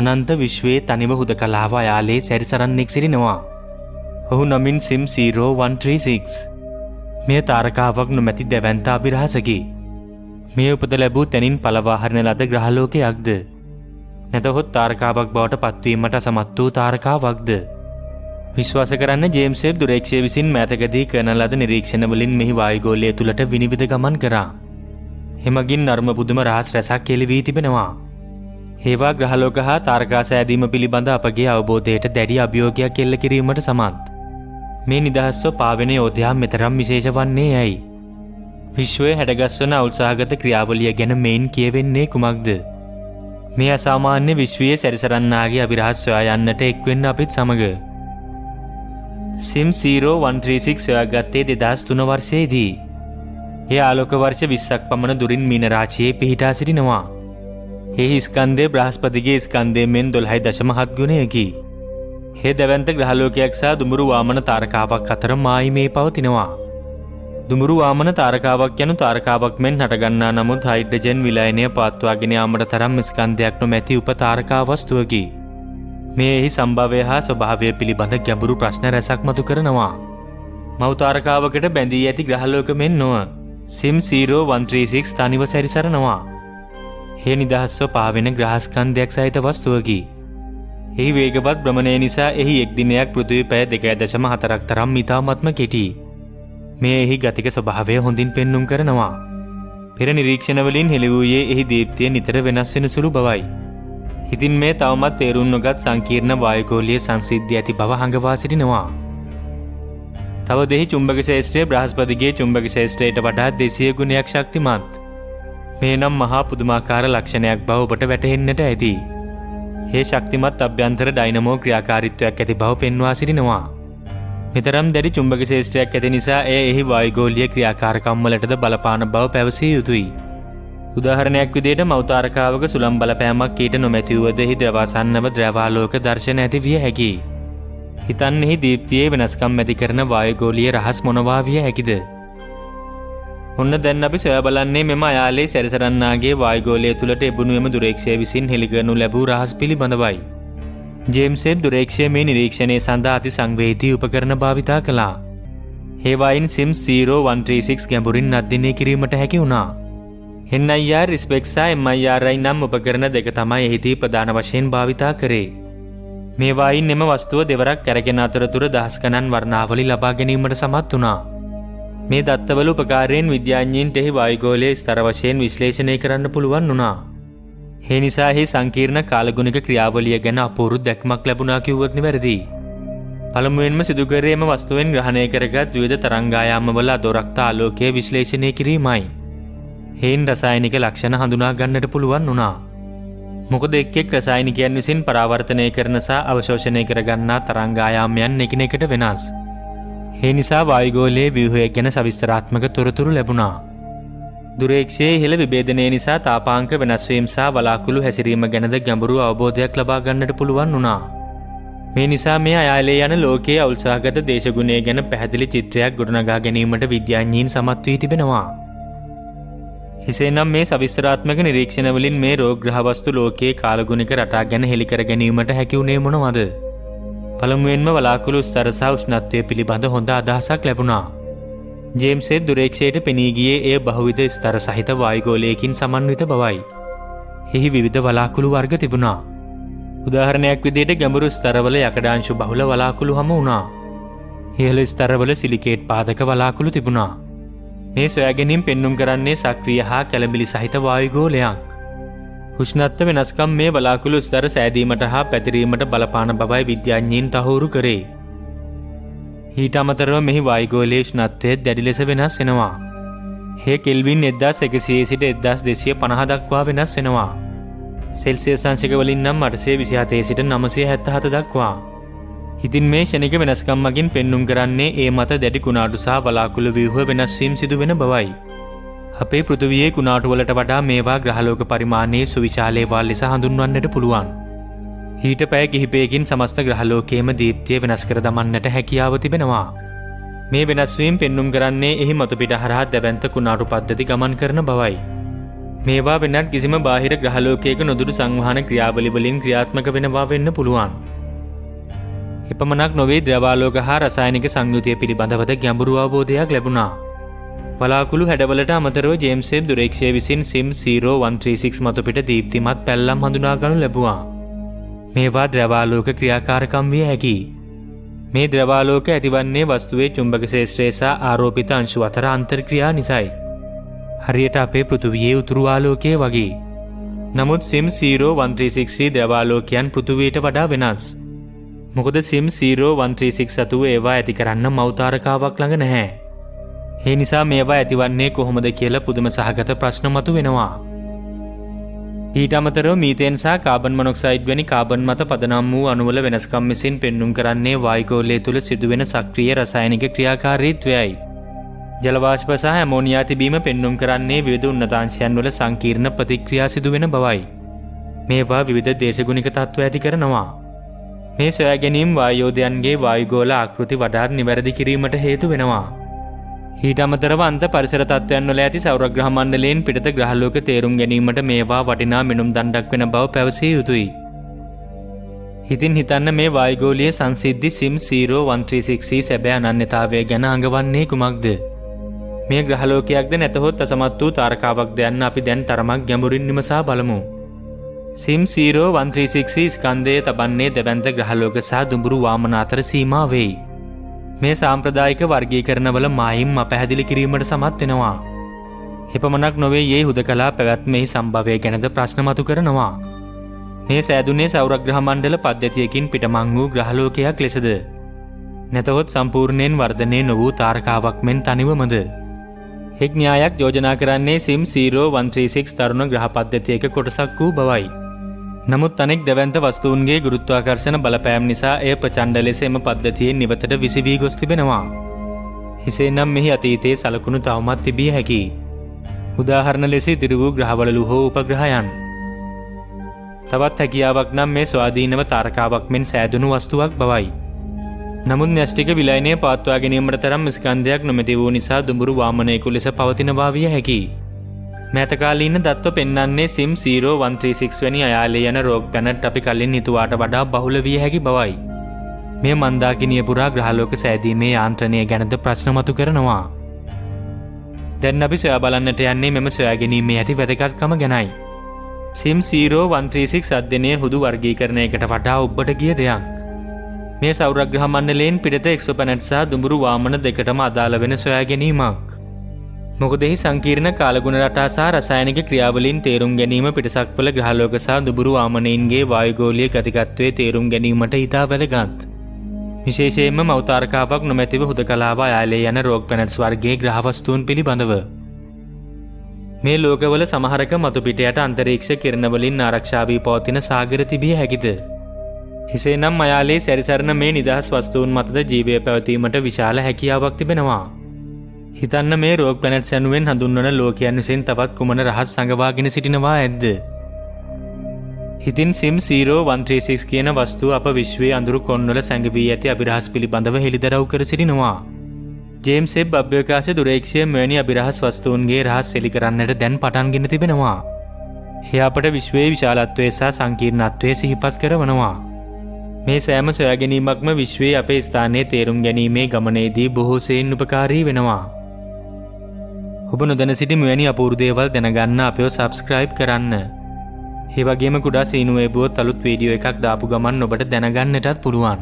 අනන්ත විශ්වයේ තනිව හුදකලාව අයාලේ සැරිසරන්නෙක් සිටිනවා. ඔහු නමින් සිම් 0136. මෙය තාරකාවක් නොමැති දැවැන්ත අභිරහසකි. මේ උපත ලැබූ තැනින් පළවා හරින ලද ග්‍රහලෝකයක්ද? නැතහොත් තාරකාවක් බවට පත්වීමට අසමත් වූ තාරකාවක්ද? විශ්වාස කරන්න ජේම්ස් වෙබ් දුරේක්ෂය විසින් මෑතකදී කරන ලද නිරීක්ෂණවලින් මෙහි වායුගෝලය තුළට විනිවිද ගමන් කරා. එමගින් නර්ම පුදුම රහස් රැසක් එළි වී තිබෙනවා. ඒවා ග්‍රහලෝක හා තාරකා සෑදීම පිළිබඳ අපගේ අවබෝධයට දැඩි අභියෝගයක් එල්ල කිරීමට සමත්. මේ නිදහස්ව පාවෙන යෝධයා මෙතරම් විශේෂ වන්නේ ඇයි? විශ්වයේ හැඩගස්වන අවුල්සහගත ක්‍රියාවලිය ගැන මෙයින් කියවෙන්නේ කුමක්ද? මේ අසාමාන්‍ය විශ්වයේ සැරිසරන්නාගේ අභිරහස් සොයා යන්නට එක්වෙන්න අපිත් සමග. සිම් 0136 සොයාගත්තේ 2003 වර්ෂයේදී. ඒ ආලෝක වර්ෂ 20ක් පමණ දුරින් මීන රාශියේ පිහිටා සිටිනවා. එහි ස්කන්ධය බ්‍රහස්පතිගේ ස්කන්ධය මෙන් 12.7 ගුණයකි. ඒ දැවැන්ත ග්‍රහලෝකයක් සහ දුමුරු වාමන තාරකාවක් අතර මායිමේ පවතිනවා. දුමුරු වාමන තාරකාවක් යනු තාරකාවක් මෙන් හටගන්නා නමුත් හයිඩ්‍රජන් විලයනය පවත්වාගෙන යාමට තරම් ස්කන්ධයක් නොමැති උප තාරකා වස්තුවකි. මේ එහි සම්භවය හා ස්වභාවය පිළිබඳ ගැඹුරු ප්‍රශ්න රැසක් මතු කරනවා. මව් තාරකාවකට බැඳී ඇති ග්‍රහලෝක මෙන් නොව සිම් 0136 තනිව සැරිසරනවා. ඒ නිදහස්ව පාවෙන ග්‍රහස්කන්ධයක් සහිත වස්තුවකි. එහි වේගවත් භ්‍රමණය නිසා එහි එක් දිනයක් පෘථිවි පැය 2.4ක් තරම් ඉතාමත්ම කෙටි. මේ එහි ගතික ස්වභාවය හොඳින් පෙන්눔 කරනවා. පෙර නිරීක්ෂණවලින් හෙළි වූයේ එහි දීප්තිය නිතර වෙනස් වෙන සුළු බවයි. ඉතින් මේ තවමත් තේරුම් නොගත් සංකීර්ණ වායුගෝලීය සංසිද්ධිය ඇති බව හඟවා සිටිනවා. තව දෙහි චුම්බක ශේෂ්ත්‍රය බ්‍රහස්පතිගේ චුම්බක ශේෂ්ත්‍රයට වඩා 200 ගුණයක් ශක්තිමත්. මේ නම් මහා පුදුමාකාර ලක්ෂණයක් බව ඔබට වැටහෙන්නට ඇති. ඒ ශක්තිමත් අභ්‍යන්තර ඩයිනමෝ ක්‍රියාකාරීත්වයක් ඇති බව පෙන්වා සිටිනවා. මෙතරම් දැඩි චුම්බක ශේෂ්ත්‍රයක් ඇති නිසා එහි වායුගෝලීය ක්‍රියාකාරකම් වලටද බලපාන බව පැවසිය යුතුයි. උදාහරණයක් විදිහට මව් තාරකාවක සුළම් බලපෑමක් ඊට නොමැති වුවද එහි ද්‍රවාසන්නව ද්‍රවාලෝක දර්ශන ඇති විය හැකියි. හිතන්න එහි දීප්තියේ වෙනස්කම් ඇති කරන වායුගෝලීය රහස් මොනවා විය හැකිද? ඔන්න දැන් අපි සොයා බලන්නේ මෙම අයාලේ සැරිසරන්නාගේ වායුගෝලය තුළට එබුණු එම දුරේක්ෂය විසින් හෙළිකරනු ලැබූ රහස් පිළිබඳවයි. ජේම්ස් වෙබ් දුරේක්ෂය මේ නිරීක්ෂණය සඳහා අති සංවේදී උපකරණ භාවිතා කළා. ඒවායින් සිම් 0136 ගැඹුරින් අධ්‍යයනය කිරීමට හැකි වුණා. NIR රිස්පෙක්ට් සහ MIRI නම් උපකරණ දෙක තමයි එහිදී ප්‍රධාන වශයෙන් භාවිතා කරේ. මේවායින් එම වස්තුව දෙවරක් කැරගෙන අතරතුර දහස් ගණන් වර්ණාවලි ලබා ගැනීමට සමත් වුණා. මේ දත්තවල උපකාරයෙන් විද්‍යාඥයින්ට එහි වායුගෝලයේ ස්තර වශයෙන් විශ්ලේෂණය කරන්න පුළුවන් වුණා. ඒ නිසා එහි සංකීර්ණ කාලගුණික ක්‍රියාවලිය ගැන අපූර්ව දැක්මක් ලැබුණා කිව්වොත් නිවැරදි. පළමුවෙන්ම සිදු කරේ එම වස්තුවෙන් ග්‍රහණය කරගත් විවිධ තරංගායාමවල අදෝරක්ත ආලෝකය විශ්ලේෂණය කිරීමයි. හේන් රසායනික ලක්ෂණ හඳුනා ගන්නට පුළුවන් වුණා. මොකද එක් රසායනිකයන් විසින් පරාවර්තනය කරන සහ අවශෝෂණය කරගන්නා තරංගායාමයන් එකිනෙකට වෙනස්. ඒ නිසා වායුගෝලයේ ව්‍යුහය ගැන සවිස්තරාත්මක තොරතුරු ලැබුණා. දුරේක්ෂයේ ඉහළ විභේදනය නිසා තාපාංක වෙනස් වීම සහ වලාකුළු හැසිරීම ගැනද ගැඹුරු අවබෝධයක් ලබා ගන්නට පුළුවන් වුණා. මේ නිසා මේ අයාලේ යන ලෝකයේ අවුල්සහගත දේශගුණය ගැන පැහැදිලි චිත්‍රයක් ගොඩනගා ගැනීමට විද්‍යාඥයින් සමත් වී තිබෙනවා. එසේනම් මේ සවිස්තරාත්මක නිරීක්ෂණවලින් මේ රෝග්‍රහ වස්තු ලෝකයේ කාලගුණික රටා ගැන හෙළි කර ගැනීමට හැකි වුණේ මොනවද? පළමුවෙන්ම වලාකුළු ස්තර සහ උෂ්ණත්වය පිළිබඳ හොඳ අදහසක් ලැබුණා. ජේම්ස් වෙබ් දුරේක්ෂයට පෙනී ගියේ එය බහුවිධ ස්තර සහිත වායුගෝලයකින් සමන්විත බවයි. එහි විවිධ වලාකුළු වර්ග තිබුණා. උදාහරණයක් විදිහට ගැඹුරු ස්තරවල යකඩාංශු බහුල වලාකුළු හමු වුණා. ඉහළ ස්තරවල සිලිකේට් පාදක වලාකුළු තිබුණා. මේ සොයා ගැනීම පෙන්눔 කරන්නේ සක්‍රිය හා කැළඹිලි සහිත වායුගෝලයක්. උෂ්ණත්ව වෙනස්කම් මේ වලාකුළු ස්තර සෑදීමට හා පැතිරීමට බලපාන බවයි විද්‍යාඥයින් තහවුරු කරේ. ඊට අමතරව මෙහි වායුගෝලයේ උෂ්ණත්වය දැඩි ලෙස වෙනස් වෙනවා. ඒ කෙල්වින් 1100 සිට 1250 දක්වා වෙනස් වෙනවා. සෙල්සියස් අංශක වලින් නම් 827 සිට 977 දක්වා. ඉතින් මේ ෂණික වෙනස්කම් මගින් පෙන්눔 කරන්නේ ඒ මත දැඩි කුණාටු සහ වලාකුළු ව්‍යුහ වෙනස් වීම සිදු වෙන බවයි. අපේ පෘථිවියේ කුණාටු වලට වඩා මේවා ග්‍රහලෝක පරිමාණයේ සුවිශාල ඒවා ලෙස හඳුන්වන්නට පුළුවන්. ඊට පැය කිහිපයකින් සමස්ත ග්‍රහලෝකයේම දීප්තිය වෙනස් කර දමන්නට හැකියාව තිබෙනවා. මේ වෙනස් වීම පෙන්눔 කරන්නේ එහි මතු පිට හරහා දැවැන්ත කුණාටු පද්ධති ගමන් කරන බවයි. මේවා වෙනත් කිසිම බාහිර ග්‍රහලෝකයක නොදුරු සංවහන ක්‍රියාවලි වලින් ක්‍රියාත්මක වෙනවා වෙන්න පුළුවන්. එපමණක් නොවේ ද්‍රවාලෝක හා රසායනික සංයුතිය පිළිබඳවද ගැඹුරු අවබෝධයක් ලැබුණා. වලාකුළු හැඩවලට අමතරව ජේම්ස් වෙබ් දුරේක්ෂය විසින් SIM 0136 මතු පිට දීප්තිමත් පැල්ලම් හඳුනා ගනු ලැබුවා. මේවා ද්‍රවාලෝක ක්‍රියාකාරකම් විය හැකියි. මේ ද්‍රවාලෝක ඇතිවන්නේ වස්තුවේ චුම්බක ක්ෂේත්‍රය සහ ආරෝපිත අංශු අතර අන්තර්ක්‍රියා නිසායි. හරියට අපේ පෘථුවියේ උතුරු ආලෝකය වගේ. නමුත් SIM 0136 ද්‍රවාලෝකයන් පෘථුවියට වඩා වෙනස්. මොකද SIM 0136 අතුව ඒවා ඇති කරන්න මෞතාරකාවක් ළඟ නැහැ. ඒ නිසා මේවා ඇතිවන්නේ කොහොමද කියලා පුදුම සහගත ප්‍රශ්න මතුවෙනවා. ඊට අමතරව මීතේන් සහ කාබන් මොනොක්සයිඩ් වැනි කාබන් මත පදනම් වූ අණුවල වෙනස්කම් විසින් පෙන්눔 කරන්නේ වායුගෝලය තුළ සිදුවෙන සක්‍රීය රසායනික ක්‍රියාකාරීත්වයයි. ජල වාෂ්ප සහ ඇමෝනියා තිබීම පෙන්눔 කරන්නේ විවිධ උන්නතාංශයන් වල සංකීර්ණ ප්‍රතික්‍රියා සිදුවෙන බවයි. මේවා විවිධ දේශගුණික තත්ත්ව ඇති කරනවා. මේ සොයා ගැනීම වායෝදයන්ගේ වායුගෝල ආකෘති වඩාත් නිවැරදි කිරීමට හේතු වෙනවා. ඊට අමතරව අන්ත පරිසර තත්ත්වයන් වල ඇති සෞරග්‍රහ මණ්ඩලයෙන් පිටත ග්‍රහලෝක තේරුම් ගැනීමට මේවා වටිනා මිනුම් දණ්ඩක් වෙන බව පැවසිය යුතුයි. ඉතින් හිතන්න මේ වායුගෝලීය සංසිද්ධි SIM 0136 සැබෑ අනන්‍යතාවය ගැන අඟවන්නේ කුමක්ද? මේ ග්‍රහලෝකයක්ද නැතහොත් අසමත් වූ තාරකාවක්ද යන්න අපි දැන් තරමක් ගැඹුරින් විමසා බලමු. SIM 0136 ස්කන්ධය තබන්නේ දෙවන්ත ග්‍රහලෝක සහ දුඹුරු වාමන අතර සීමා වෙයි. මේ සාම්ප්‍රදායික වර්ගීකරණවල මායිම් අපැහැදිලි කිරීමට සමත් වෙනවා. එපමණක් නොවේ යේ හුදකලා පැවැත්මෙහි සම්භවය ගැනද ප්‍රශ්න මතු කරනවා. මේ සෑදුනේ සෞරග්‍රහ මණ්ඩල පද්ධතියකින් පිටමං වූ ග්‍රහලෝකයක් ලෙසද? නැතහොත් සම්පූර්ණයෙන් වර්ධනය නොවූ තාරකාවක් මෙන් තනිවමද? එක් න්‍යායක් යෝජනා කරන්නේ SIM 0136 තරුණ ග්‍රහ පද්ධතියක කොටසක් වූ බවයි. නමුත් අනෙක් දැවැන්ත වස්තුන්ගේ ගුරුත්වාකර්ෂණ බලපෑම් නිසා එය ප්‍රචණ්ඩ ලෙස එම පද්ධතියෙන් නිවතට විසිවී ගොස් තිබෙනවා. එසේනම් මෙහි අතීතයේ සලකුණු තවමත් තිබිය හැකියි. උදාහරණ ලෙස ඉදිරි වූ ග්‍රහවලලු හෝ උපග්‍රහයන්. තවත් හැකියාවක් නම් මේ ස්වාධීනව තාරකාවක් මෙන් සෑදුණු වස්තුවක් බවයි. නමුත් න්‍යෂ්ටික විලයනය පවත්වා ගැනීමට තරම් ස්කන්ධයක් නොමැති වූ නිසා දුඹුරු වාමනයකු ලෙස පවතිනවා විය හැකියි. මෑතකාලීන දත්ව පෙන්වන්නේ SIM 0136 වැනි අයාලේ යන රෝග පැනට් අපි කලින් හිතුවාට වඩා බහුල විය හැකි බවයි. මේ මන්දාකිනිය පුරා ග්‍රහලෝක සෑදීමේ යාන්ත්‍රණය ගැනද ප්‍රශ්න මතු කරනවා. දැන් අපි සොයා බලන්නට යන්නේ මෙම සොයා ගැනීමේ ඇති වැදගත්කම ගැනයි. SIM 0136 අධ්‍යයනය හුදු වර්ගීකරණයකට වඩා ඔබට ගිය දෙයක්. මේ සෞරග්‍රහ මණ්ඩලයෙන් පිටත එක්සෝපැනට් සහ දුඹුරු වාමන දෙකටම අදාළ වෙන සොයා ගැනීමක්. මොකද එහි සංකීර්ණ කාලගුණ රටා සහ රසායනික ක්‍රියාවලින් තේරුම් ගැනීම පිටසක්වල ග්‍රහලෝක සහ දුඹුරු වාමනයින්ගේ වායුගෝලීය ගතිකත්වයේ තේරුම් ගැනීමට ඉතා වැදගත්. විශේෂයෙන්ම මෞතාරකාවක් නොමැතිව හුදකලාව අයාලේ යන රෝග පැනට්ස් වර්ගයේ ග්‍රහවස්තුන් පිළිබඳව. මේ ලෝකවල සමහරක මතු පිටයට අන්තරීක්ෂ කිරණ වලින් ආරක්ෂා වී පවතින සාගර තිබිය හැකිද? එසේනම් අයාලේ සැරිසරන මේ නිදහස් වස්තුන් මතද ජීවය පැවතීමට විශාල හැකියාවක් තිබෙනවා. හිතන්න මේ රෝග පැනට්ස් යනුවෙන් හඳුන්වන ලෝකයන් විසින් තවත් කුමන රහස් සංගවාගෙන සිටිනවා ඇද්ද? ඉතින් SIM 0136 කියන වස්තුව අප විශ්වයේ අඳුරු කොන්වල සැඟවී ඇති අභිරහස් පිළිබඳව හෙළිදරව් කර සිටිනවා. ජේම්ස් වෙබ් අභ්‍යවකාශ දුරේක්ෂය මෙවැනි අභිරහස් වස්තුන්ගේ රහස් එළි කරන්නට දැන් පටන්ගෙන තිබෙනවා. එය අපට විශ්වයේ විශාලත්වය සහ සංකීර්ණත්වය සිහිපත් කරවනවා. මේ සෑම සොයා ගැනීමක්ම විශ්වයේ අපේ ස්ථානයේ තේරුම් ගැනීමේ ගමනේදී බොහෝ සෙයින් උපකාරී වෙනවා. ඔබ නොදැන සිටි මෙවැනි අපූර්ව දේවල් දැනගන්න අපිව සබ්ස්ක්‍රයිබ් කරන්න. ඒ වගේම කුඩා සීනුවේබුවොත් අලුත් වීඩියෝ එකක් දාපු ගමන් ඔබට දැනගන්නටත් පුළුවන්.